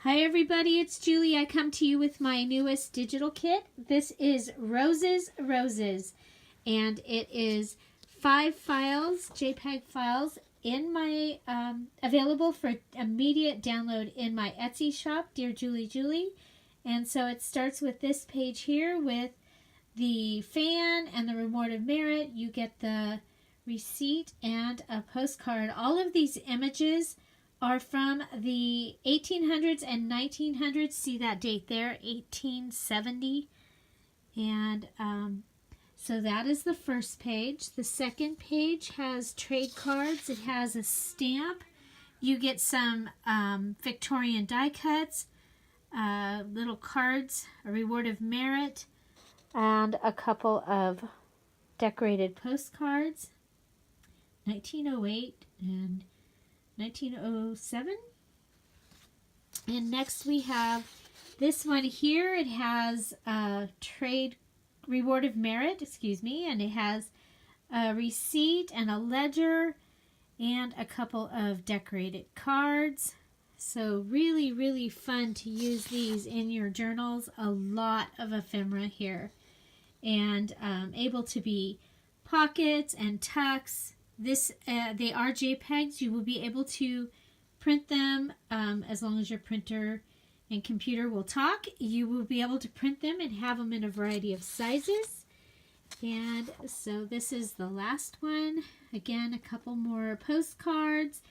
Hi everybody, it's Julie. I come to you with my newest digital kit. This is Roses, and it is 5 files, JPEG files, in my available for immediate download in my Etsy shop, Dearjuliejulie. And so it starts with this page here with the fan and the reward of merit. You get the receipt and a postcard. All of these images are from the 1800s and 1900s. See that date there, 1870. And so that is the first page. The second page has trade cards. It has a stamp. You get some Victorian die cuts, little cards, a reward of merit, and a couple of decorated postcards. 1908 and 1907. And next we have this one here. It has a reward of merit, and it has a receipt and a ledger and a couple of decorated cards. So really, really fun to use these in your journals. A lot of ephemera here, and able to be pockets and tucks. They are JPEGs. You will be able to print them as long as your printer and computer will talk. You will be able to print them and have them in a variety of sizes. And so this is the last one. Again, a couple more postcards,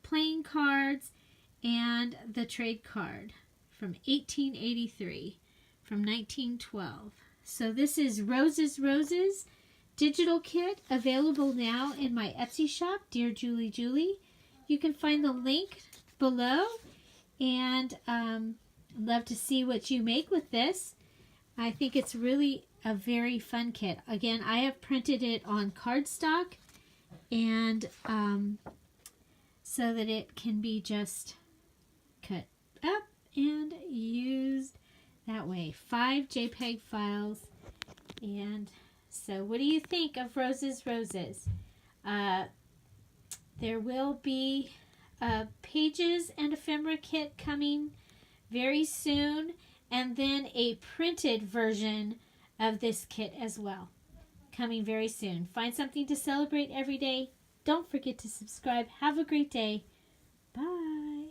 playing cards, and the trade card from 1883, from 1912. So this is Roses, digital kit, available now in my Etsy shop, Dearjuliejulie. You can find the link below, and I'd love to see what you make with this. I think it's really a very fun kit. Again, I have printed it on cardstock, and so that it can be just cut up and used that way. 5 JPEG files. And so what do you think of Roses? There will be a pages and ephemera kit coming very soon, and then a printed version of this kit as well, coming very soon. Find something to celebrate every day. Don't forget to subscribe. Have a great day. Bye.